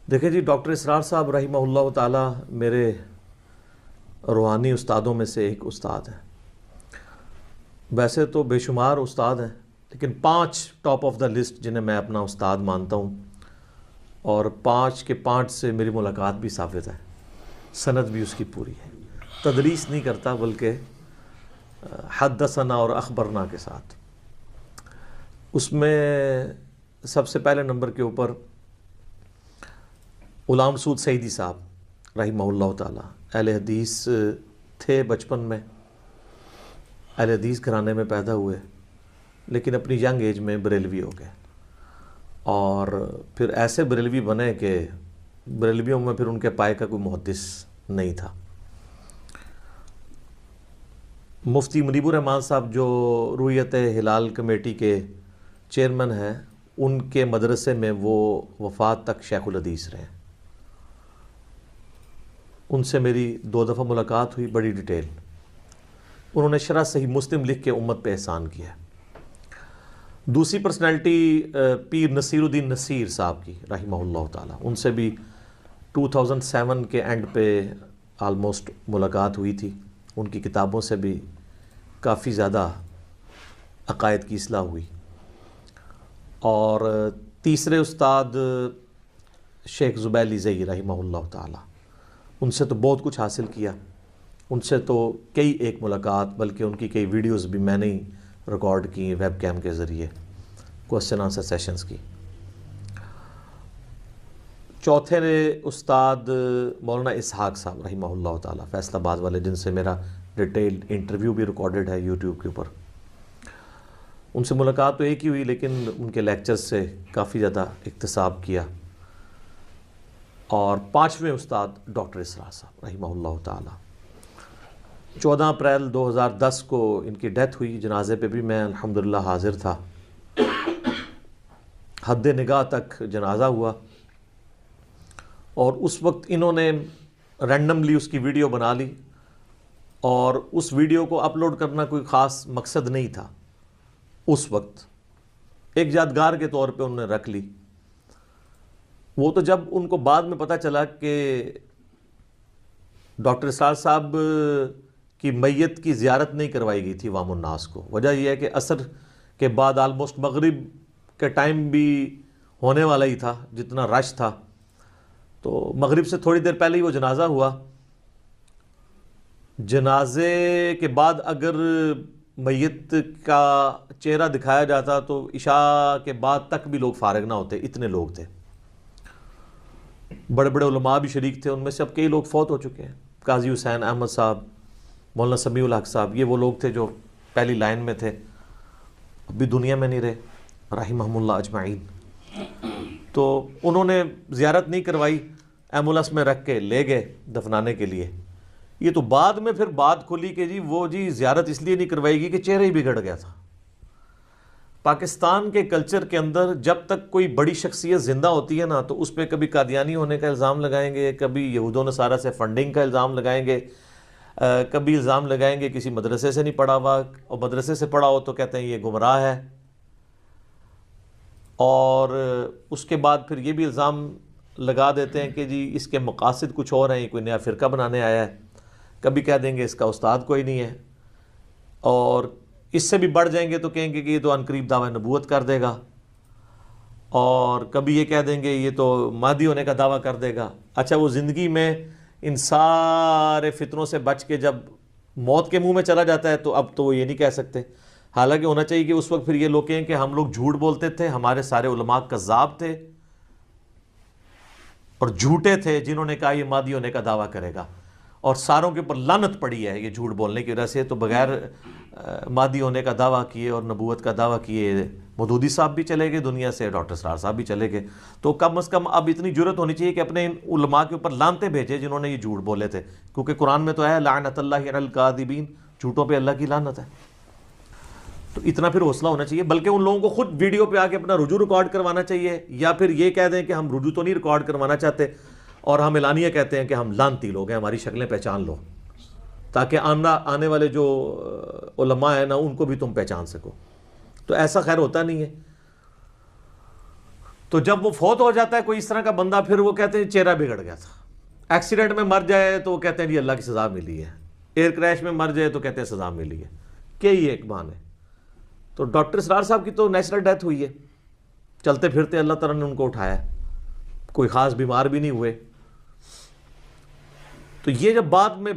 دیکھیں جی، ڈاکٹر اسرار صاحب رحمہ اللہ تعالی میرے روحانی استادوں میں سے ایک استاد ہیں۔ ویسے تو بے شمار استاد ہیں، لیکن 5 ٹاپ آف دا لسٹ جنہیں میں اپنا استاد مانتا ہوں، اور 5 کے 5 سے میری ملاقات بھی ثابت ہے، سند بھی اس کی پوری ہے۔ تدریس نہیں کرتا بلکہ حدثنا اور اخبرنا کے ساتھ۔ اس میں سب سے پہلے نمبر کے اوپر غلام مسعود سعیدی صاحب رحمہ اللہ تعالی اہل حدیث تھے، بچپن میں اہل حدیث گھرانے میں پیدا ہوئے، لیکن اپنی ینگ ایج میں بریلوی ہو گئے، اور پھر ایسے بریلوی بنے کہ بریلویوں میں پھر ان کے پائے کا کوئی محدث نہیں تھا۔ مفتی منیب الرحمان صاحب جو رویت ہلال کمیٹی کے چیئرمین ہیں، ان کے مدرسے میں وہ وفات تک شیخ الحدیث رہے۔ ان سے میری 2 دفعہ ملاقات ہوئی، بڑی ڈیٹیل۔ انہوں نے شرح صحیح مسلم لکھ کے امت پہ احسان کیا ہے۔ دوسری پرسنالٹی پیر نصیر الدین نصیر صاحب کی رحمہ اللہ تعالی، ان سے بھی 2007 کے اینڈ پہ آلموسٹ ملاقات ہوئی تھی۔ ان کی کتابوں سے بھی کافی زیادہ عقائد کی اصلاح ہوئی۔ اور تیسرے استاد شیخ زبیلی زئی رحمہ اللہ تعالی، ان سے تو بہت کچھ حاصل کیا۔ ان سے تو کئی ایک ملاقات، بلکہ ان کی کئی ویڈیوز بھی میں نے ہی ریکارڈ کی ویب کیم کے ذریعے، کوسچن آنسر سیشنز کی۔ چوتھے استاد مولانا اسحاق صاحب رحمہ اللہ تعالی فیصل آباد والے، جن سے میرا ڈیٹیلڈ انٹرویو بھی ریکارڈڈ ہے یوٹیوب کے اوپر۔ ان سے ملاقات تو ایک ہی ہوئی، لیکن ان کے لیکچر سے کافی زیادہ اکتساب کیا۔ اور 5ویں استاد ڈاکٹر اسرار صاحب رحمہ اللہ تعالی، 14 اپریل 2010 کو ان کی ڈیتھ ہوئی۔ جنازے پہ بھی میں الحمدللہ حاضر تھا۔ حد نگاہ تک جنازہ ہوا، اور اس وقت انہوں نے رینڈملی اس کی ویڈیو بنا لی، اور اس ویڈیو کو اپلوڈ کرنا کوئی خاص مقصد نہیں تھا۔ اس وقت ایک یادگار کے طور پہ انہوں نے رکھ لی۔ وہ تو جب ان کو بعد میں پتہ چلا کہ ڈاکٹر اسرار صاحب کی میت کی زیارت نہیں کروائی گئی تھی عوام الناس کو، وجہ یہ ہے کہ عصر کے بعد آلموسٹ مغرب کے ٹائم بھی ہونے والا ہی تھا، جتنا رش تھا، تو مغرب سے تھوڑی دیر پہلے ہی وہ جنازہ ہوا۔ جنازے کے بعد اگر میت کا چہرہ دکھایا جاتا تو عشاء کے بعد تک بھی لوگ فارغ نہ ہوتے، اتنے لوگ تھے۔ بڑے بڑے علماء بھی شریک تھے، ان میں سے اب کئی لوگ فوت ہو چکے ہیں۔ قاضی حسین احمد صاحب، مولانا سمیع الحق صاحب، یہ وہ لوگ تھے جو پہلی لائن میں تھے، اب بھی دنیا میں نہیں رہے، رحمہم اللہ اجمعین۔ تو انہوں نے زیارت نہیں کروائی، ایمبولینس میں رکھ کے لے گئے دفنانے کے لیے۔ یہ تو بعد میں پھر بات کھلی کہ وہ زیارت اس لیے نہیں کروائی گی کہ چہرہ ہی بگڑ گیا تھا۔ پاکستان کے کلچر کے اندر جب تک کوئی بڑی شخصیت زندہ ہوتی ہے نا، تو اس پہ کبھی قادیانی ہونے کا الزام لگائیں گے، کبھی یہود و نصارہ سے فنڈنگ کا الزام لگائیں گے، کبھی الزام لگائیں گے کسی مدرسے سے نہیں پڑھا ہوا، اور مدرسے سے پڑھا ہو تو کہتے ہیں یہ گمراہ ہے، اور اس کے بعد پھر یہ بھی الزام لگا دیتے ہیں کہ جی اس کے مقاصد کچھ اور ہیں، کوئی نیا فرقہ بنانے آیا ہے۔ کبھی کہہ دیں گے اس کا استاد کوئی نہیں ہے، اور اس سے بھی بڑھ جائیں گے تو کہیں گے کہ یہ تو عنقریب دعوی نبوت کر دے گا، اور کبھی یہ کہہ دیں گے یہ تو مہدی ہونے کا دعویٰ کر دے گا۔ اچھا، وہ زندگی میں ان سارے فتنوں سے بچ کے جب موت کے منہ میں چلا جاتا ہے تو اب تو وہ یہ نہیں کہہ سکتے۔ حالانکہ ہونا چاہیے کہ اس وقت پھر یہ لوگ کہیں کہ ہم لوگ جھوٹ بولتے تھے، ہمارے سارے علماء کذاب تھے اور جھوٹے تھے جنہوں نے کہا یہ مہدی ہونے کا دعویٰ کرے گا، اور ساروں کے اوپر لعنت پڑی ہے یہ جھوٹ بولنے کی وجہ سے۔ تو بغیر مہدی ہونے کا دعویٰ کیے اور نبوت کا دعویٰ کیے مودودی صاحب بھی چلے گئے دنیا سے، ڈاکٹر اسرار صاحب بھی چلے گئے۔ تو کم از کم اب اتنی جرت ہونی چاہیے کہ اپنے ان علماء کے اوپر لعنتیں بھیجے جنہوں نے یہ جھوٹ بولے تھے، کیونکہ قرآن میں تو ہے لعنت اللہ علی الکاذبین، جھوٹوں پہ اللہ کی لعنت ہے۔ تو اتنا پھر حوصلہ ہونا چاہیے، بلکہ ان لوگوں کو خود ویڈیو پہ آ کے اپنا رجوع ریکارڈ کروانا چاہیے، یا پھر یہ کہہ دیں کہ ہم رجوع تو نہیں ریکارڈ کروانا چاہتے، اور ہم اعلانیہ کہتے ہیں کہ ہم لعنتی لوگ ہیں، ہماری شکلیں پہچان لو، تاکہ آنے والے جو علماء ہیں نا ان کو بھی تم پہچان سکو۔ تو ایسا خیر ہوتا نہیں ہے۔ تو جب وہ فوت ہو جاتا ہے کوئی اس طرح کا بندہ، پھر وہ کہتے ہیں چہرہ بگڑ گیا تھا۔ ایکسیڈنٹ میں مر جائے تو وہ کہتے ہیں جی اللہ کی سزا ملی ہے، ایئر کریش میں مر جائے تو کہتے ہیں سزا ملی ہے، کہ یہ ایک بہانے۔ تو ڈاکٹر اسرار صاحب کی تو نیچرل ڈیتھ ہوئی ہے، چلتے پھرتے اللہ تعالیٰ نے ان کو اٹھایا، کوئی خاص بیمار بھی نہیں ہوئے۔ تو یہ جب بعد میں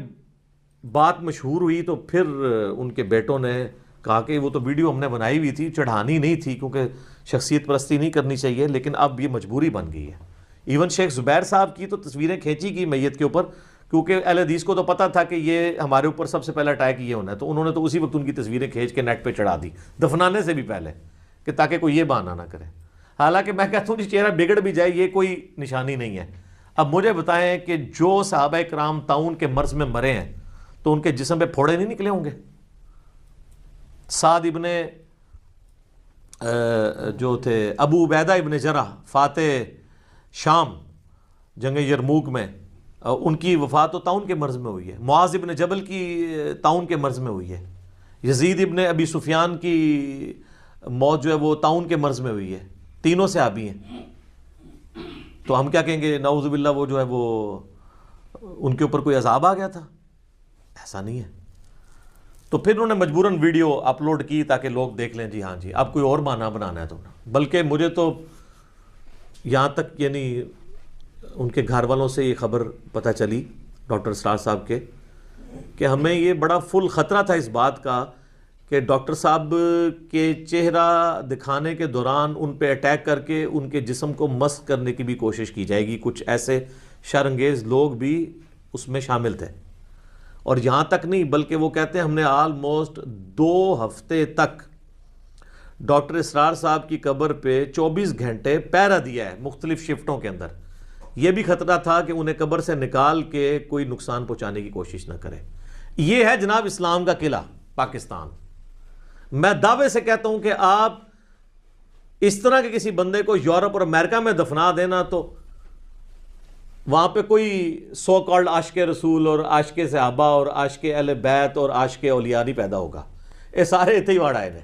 بات مشہور ہوئی تو پھر ان کے بیٹوں نے کہا کہ وہ تو ویڈیو ہم نے بنائی ہوئی تھی، چڑھانی نہیں تھی کیونکہ شخصیت پرستی نہیں کرنی چاہیے، لیکن اب یہ مجبوری بن گئی ہے۔ ایون شیخ زبیر صاحب کی تو تصویریں کھینچی کی میت کے اوپر، کیونکہ اہل حدیث کو تو پتہ تھا کہ یہ ہمارے اوپر سب سے پہلا اٹیک یہ ہونا ہے، تو انہوں نے تو اسی وقت ان کی تصویریں کھینچ کے نیٹ پہ چڑھا دی، دفنانے سے بھی پہلے، کہ تاکہ کوئی یہ بہانہ نہ کرے۔ حالانکہ میں کہتا ہوں جی چہرہ بگڑ بھی جائے یہ کوئی نشانی نہیں ہے۔ اب مجھے بتائیں کہ جو صحابہ کرام طاعون کے مرض میں مرے ہیں تو ان کے جسم پہ پھوڑے نہیں نکلے ہوں گے؟ سعد ابن جو تھے ابو عبیدہ ابن جرح فاتح شام جنگ یرموک میں، ان کی وفات تو طاعون کے مرض میں ہوئی ہے۔ معاذ ابن جبل کی طاعون کے مرض میں ہوئی ہے۔ یزید ابن ابی سفیان کی موت جو ہے وہ طاعون کے مرض میں ہوئی ہے۔ تینوں صحابی ہیں، تو ہم کیا کہیں گے نعوذ باللہ وہ جو ہے وہ ان کے اوپر کوئی عذاب آ گیا تھا؟ ایسا نہیں ہے۔ تو پھر انہوں نے مجبوراً ویڈیو اپلوڈ کی تاکہ لوگ دیکھ لیں جی ہاں جی اب کوئی اور معنی بنانا ہے تو۔ بلکہ مجھے تو یہاں تک یعنی ان کے گھر والوں سے یہ خبر پتہ چلی ڈاکٹر اسرار صاحب کے، کہ ہمیں یہ بڑا فل خطرہ تھا اس بات کا کہ ڈاکٹر صاحب کے چہرہ دکھانے کے دوران ان پہ اٹیک کر کے ان کے جسم کو مسخ کرنے کی بھی کوشش کی جائے گی۔ کچھ ایسے شرانگیز لوگ بھی اس میں شامل تھے، اور یہاں تک نہیں بلکہ وہ کہتے ہیں ہم نے آلموسٹ 2 ہفتے تک ڈاکٹر اسرار صاحب کی قبر پہ 24 گھنٹے پہرا دیا ہے مختلف شفٹوں کے اندر۔ یہ بھی خطرہ تھا کہ انہیں قبر سے نکال کے کوئی نقصان پہنچانے کی کوشش نہ کرے۔ یہ ہے جناب اسلام کا قلعہ پاکستان۔ میں دعوے سے کہتا ہوں کہ آپ اس طرح کے کسی بندے کو یورپ اور امریکہ میں دفنا دینا تو وہاں پہ کوئی سو کالڈ عاشق رسول اور عاشق صحابہ اور عاشق اہل بیت اور عاشق اولیاء نہیں پیدا ہوگا۔ یہ سارے اتنے ہی واڑ آئے نے،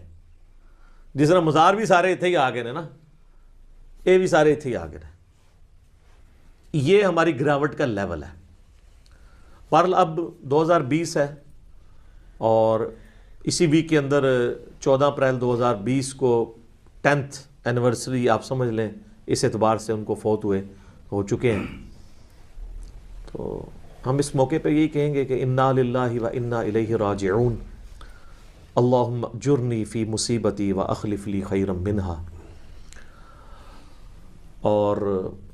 جس طرح مزار بھی سارے اتنے ہی آ گئے نا، یہ بھی سارے اتنے ہی آ گئے۔ یہ ہماری گراوٹ کا لیول ہے۔ پر اب 2020 ہے اور اسی ویک کے اندر 14 اپریل 2020 کو 10th اینیورسری آپ سمجھ لیں، اس اعتبار سے ان کو فوت ہو چکے ہیں۔ تو ہم اس موقع پہ یہی کہیں گے کہ انا للہ و انا الیہ راجعون، اللہم اجرنی فی مصیبتی و اخلف لی خیرا منہا۔ اور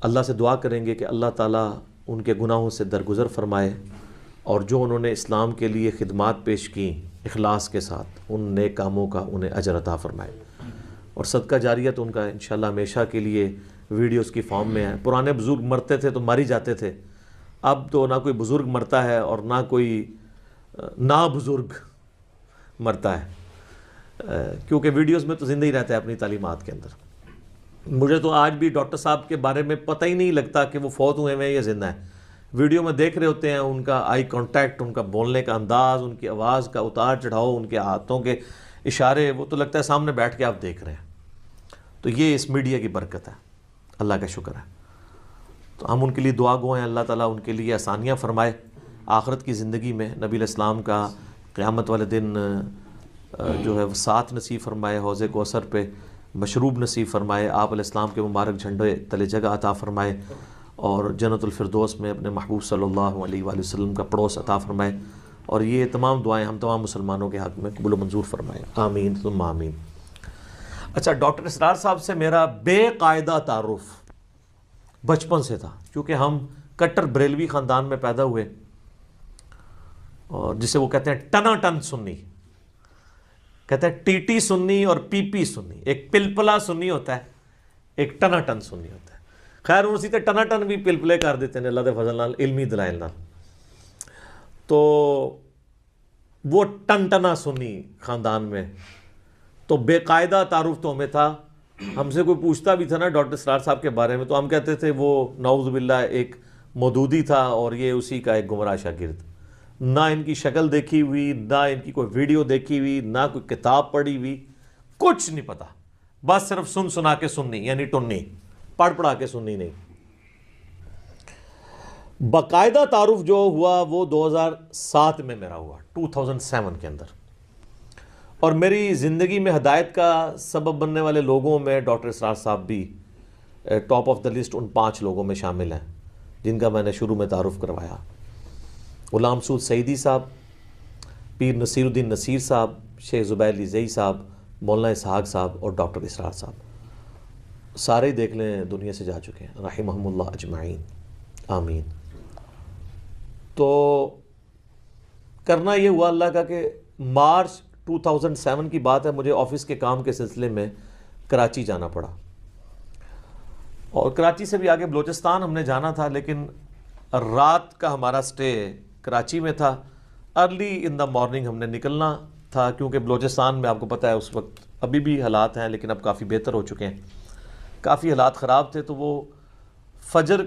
اللہ سے دعا کریں گے کہ اللہ تعالیٰ ان کے گناہوں سے درگزر فرمائے، اور جو انہوں نے اسلام کے لیے خدمات پیش کی اخلاص کے ساتھ ان نیک کاموں کا انہیں اجر عطا فرمائے، اور صدقہ جاریہ تو ان کا انشاءاللہ ہمیشہ کے لیے ویڈیوز کی فارم میں ہے۔ پرانے بزرگ مرتے تھے تو ماری جاتے تھے، اب تو نہ کوئی بزرگ مرتا ہے اور نہ کوئی نا بزرگ مرتا ہے، کیونکہ ویڈیوز میں تو زندہ ہی رہتا ہے اپنی تعلیمات کے اندر۔ مجھے تو آج بھی ڈاکٹر صاحب کے بارے میں پتہ ہی نہیں لگتا کہ وہ فوت ہوئے ہیں یا زندہ ہیں۔ ویڈیو میں دیکھ رہے ہوتے ہیں ان کا آئی کانٹیکٹ، ان کا بولنے کا انداز، ان کی آواز کا اتار چڑھاؤ، ان کے ہاتھوں کے اشارے، وہ تو لگتا ہے سامنے بیٹھ کے آپ دیکھ رہے ہیں۔ تو یہ اس میڈیا کی برکت ہے، اللہ کا شکر ہے۔ تو ہم ان کے لیے دعا گو ہیں، اللہ تعالیٰ ان کے لیے آسانیاں فرمائے آخرت کی زندگی میں، نبی علیہ السلام کا قیامت والے دن جو ہے وہ ساتھ نصیب فرمائے، حوض کوثر پہ مشروب نصیب فرمائے، آپ علیہ السلام کے مبارک جھنڈے تلے جگہ عطا فرمائے، اور جنت الفردوس میں اپنے محبوب صلی اللہ علیہ وآلہ وسلم کا پڑوس عطا فرمائے، اور یہ تمام دعائیں ہم تمام مسلمانوں کے حق میں قبول و منظور فرمائے، آمین ثم آمین۔ اچھا، ڈاکٹر اسرار صاحب سے میرا بے قاعدہ تعارف بچپن سے تھا، کیونکہ ہم کٹر بریلوی خاندان میں پیدا ہوئے، اور جسے وہ کہتے ہیں ٹنا ٹن سنی، کہتے ہیں ٹی ٹی سنی اور پی پی سنی، ایک پلپلا سنی ہوتا ہے، ایک ٹنا ٹن سنی ہوتا ہے۔ خیر اسی تے ٹنا ٹن بھی پلپلے کر دیتے ہیں اللہ دے فضل نال، علمی دلائل نال۔ تو وہ ٹن ٹنا سنی خاندان میں، تو بے قاعدہ تعارف تو ہمیں تھا۔ ہم سے کوئی پوچھتا بھی تھا نا ڈاکٹر اسرار صاحب کے بارے میں تو ہم کہتے تھے وہ نعوذ باللہ ایک مودودی تھا اور یہ اسی کا ایک گمراہ شاگرد، نہ ان کی شکل دیکھی ہوئی، نہ ان کی کوئی ویڈیو دیکھی ہوئی، نہ کوئی کتاب پڑھی ہوئی، کچھ نہیں پتا، بس صرف سن سنا کے سننی، یعنی ٹنی، پڑھ پڑھا کے سننی نہیں. باقاعدہ تعارف جو ہوا وہ 2007 میں میرا ہوا, 2007 کے اندر. اور میری زندگی میں ہدایت کا سبب بننے والے لوگوں میں ڈاکٹر اسرار صاحب بھی ٹاپ آف دا لسٹ ان 5 لوگوں میں شامل ہیں جن کا میں نے شروع میں تعارف کروایا. غلام سعود سعیدی صاحب, پیر نصیر الدین نصیر صاحب, شیخ زبیر علی زئی صاحب, مولانا اسحاق صاحب اور ڈاکٹر اسرار صاحب. سارے ہی دیکھ لیں دنیا سے جا چکے ہیں, رحمہم اللہ اجمعین, آمین. تو کرنا یہ ہوا اللہ کا کہ مارچ 2007 کی بات ہے, مجھے آفس کے کام کے سلسلے میں کراچی جانا پڑا. اور کراچی سے بھی آگے بلوچستان ہم نے جانا تھا, لیکن رات کا ہمارا سٹے کراچی میں تھا. ارلی ان دا مارننگ ہم نے نکلنا تھا, کیونکہ بلوچستان میں آپ کو پتہ ہے اس وقت ابھی بھی حالات ہیں لیکن اب کافی بہتر ہو چکے ہیں. کافی حالات خراب تھے, تو وہ فجر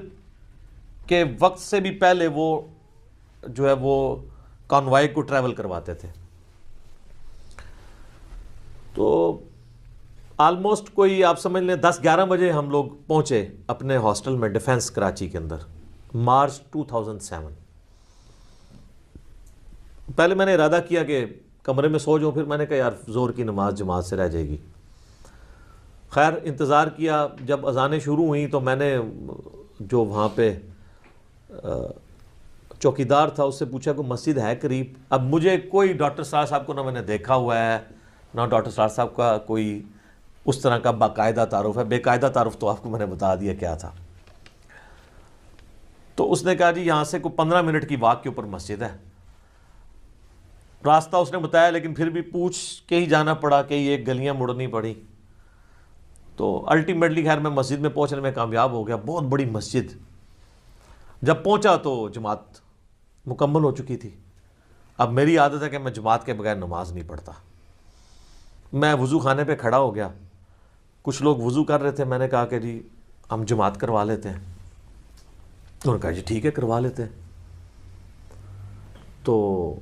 کے وقت سے بھی پہلے وہ جو ہے وہ کانوائے کو ٹریول کرواتے تھے. تو آلموسٹ کوئی آپ سمجھ لیں 10-11 بجے ہم لوگ پہنچے اپنے ہاسٹل میں ڈیفنس کراچی کے اندر, مارچ 2007. پہلے میں نے ارادہ کیا کہ کمرے میں سو جاؤں, پھر میں نے کہا یار زور کی نماز جماعت سے رہ جائے گی. خیر انتظار کیا, جب اذانیں شروع ہوئیں تو میں نے جو وہاں پہ چوکیدار تھا اس سے پوچھا کہ مسجد ہے قریب. اب مجھے کوئی ڈاکٹر اسرار صاحب کو نہ میں نے دیکھا ہوا ہے, نہ ڈاکٹر اسرار صاحب کا کوئی اس طرح کا باقاعدہ تعارف ہے. بے قاعدہ تعارف تو آپ کو میں نے بتا دیا کیا تھا. تو اس نے کہا جی یہاں سے کوئی 15 منٹ کی واک کے اوپر مسجد ہے. راستہ اس نے بتایا, لیکن پھر بھی پوچھ کے ہی جانا پڑا, کئی ایک گلیاں مڑنی پڑی. تو الٹیمیٹلی خیر میں مسجد میں پہنچنے میں کامیاب ہو گیا. بہت بڑی مسجد. جب پہنچا تو جماعت مکمل ہو چکی تھی. اب میری عادت ہے کہ میں جماعت کے بغیر نماز نہیں پڑھتا. میں وضو خانے پہ کھڑا ہو گیا, کچھ لوگ وضو کر رہے تھے. میں نے کہا کہ جی ہم جماعت کروا لیتے ہیں. انہوں نے کہا جی ٹھیک ہے کروا لیتے ہیں. تو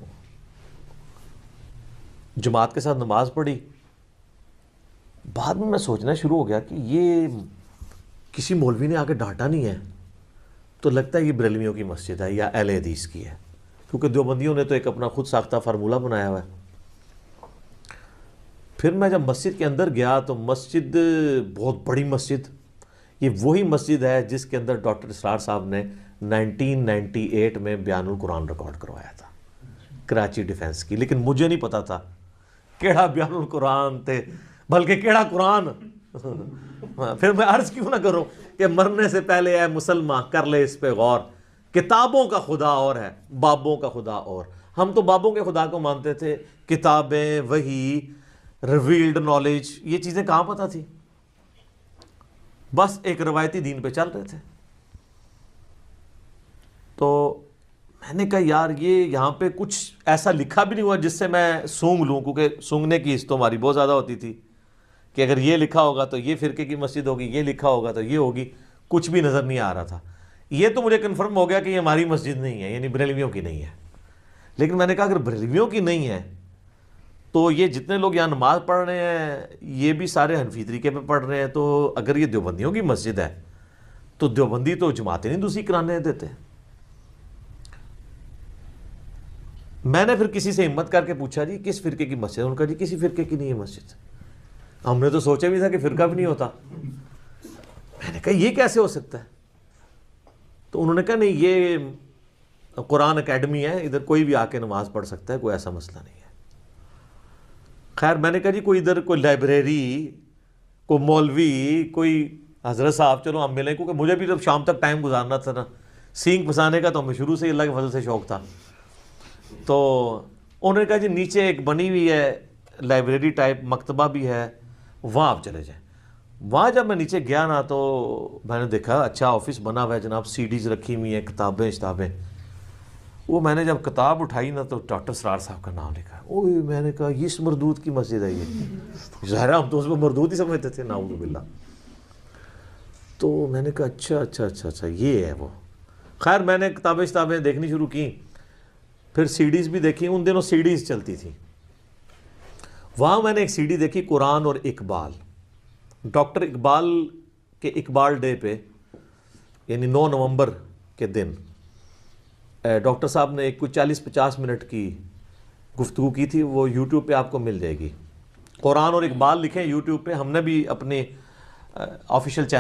جماعت کے ساتھ نماز پڑھی. بعد میں سوچنا شروع ہو گیا کہ یہ کسی مولوی نے آ کے ڈانٹا نہیں ہے, تو لگتا ہے یہ بریلویوں کی مسجد ہے یا اہل حدیث کی ہے, کیونکہ دیوبندیوں نے تو ایک اپنا خود ساختہ فارمولہ بنایا ہوا ہے. پھر میں جب مسجد کے اندر گیا تو مسجد بہت بڑی مسجد. یہ وہی مسجد ہے جس کے اندر ڈاکٹر اسرار صاحب نے 1998 میں بیان القرآن ریکارڈ کروایا تھا کراچی ڈیفنس کی. لیکن مجھے نہیں پتا تھا کیڑا بیان القرآن تھے, بلکہ کیڑا قرآن. پھر میں عرض کیوں نہ کروں کہ مرنے سے پہلے اے مسلمان کر لے اس پہ غور, کتابوں کا خدا اور ہے, بابوں کا خدا اور. ہم تو بابوں کے خدا کو مانتے تھے. کتابیں, وحی, ریویلڈ نالج, یہ چیزیں کہاں پتہ تھی. بس ایک روایتی دین پہ چل رہے تھے. تو میں نے کہا یار یہ یہاں پہ کچھ ایسا لکھا بھی نہیں ہوا جس سے میں سونگ لوں, کیونکہ سونگنے کی حص تو ہماری بہت زیادہ ہوتی تھی کہ اگر یہ لکھا ہوگا تو یہ فرقے کی مسجد ہوگی, یہ لکھا ہوگا تو یہ ہوگی. کچھ بھی نظر نہیں آ رہا تھا. یہ تو مجھے کنفرم ہو گیا کہ یہ ہماری مسجد نہیں ہے, یعنی بریلویوں کی نہیں ہے. لیکن میں نے کہا اگر بریلویوں کی نہیں ہے تو یہ جتنے لوگ یہاں نماز پڑھ رہے ہیں یہ بھی سارے حنفی طریقے پہ پڑھ رہے ہیں. تو اگر یہ دیوبندیوں کی مسجد ہے تو دیوبندی تو جماعتیں نہیں دوسری کرانے دیتے. میں نے پھر کسی سے ہمت کر کے پوچھا جی کس فرقے کی مسجد ہے. انہوں نے کہا جی کسی فرقے کی نہیں ہے مسجد. ہم نے تو سوچا بھی تھا کہ فرقہ بھی نہیں ہوتا. میں نے کہا یہ کیسے ہو سکتا ہے. تو انہوں نے کہا نہیں یہ قرآن اکیڈمی ہے, ادھر کوئی بھی آ کے نماز پڑھ سکتا ہے, کوئی ایسا مسئلہ نہیں ہے. خیر میں نے کہا جی کوئی ادھر کوئی لائبریری, کوئی مولوی, کوئی حضرت صاحب چلو ہم ملیں, کیونکہ مجھے بھی جب شام تک ٹائم گزارنا تھا نا سینگ پھنسانے کا, تو ہمیں شروع سے ہی اللہ کے فضل سے شوق تھا. تو انہوں نے کہا جی نیچے ایک بنی ہوئی ہے لائبریری ٹائپ, مکتبہ بھی ہے, وہاں آپ چلے جائیں. وہاں جب میں نیچے گیا نا تو میں نے دیکھا اچھا آفس بنا ہوا ہے جناب, سی ڈیز رکھی ہوئی ہیں, کتابیں. وہ میں نے جب کتاب اٹھائی نا تو ڈاکٹر اسرار صاحب کا نام لکھا. اوہ میں نے کہا یہ اس مردود کی مسجد ہے. یہ ظاہر ہم تو اس میں مردود ہی سمجھتے تھے, نعوذ باللہ. تو میں نے کہا اچھا یہ ہے وہ. خیر میں نے کتابیں دیکھنی شروع کی, پھر سی ڈیز بھی دیکھی. ان دنوں سی ڈیز چلتی تھی. وہاں میں نے ایک سی ڈی دیکھی قرآن اور اقبال. ڈاکٹر اقبال کہ اقبال ڈے پہ یعنی 9 نومبر کے دن ڈاکٹر صاحب نے ایک کوئی 40-50 منٹ کی گفتگو کی تھی، وہ یوٹیوب پہ آپ کو مل جائے گی۔ قرآن اور اقبال لکھیں یوٹیوب پہ، ہم نے بھی اپنے آفیشیل چینل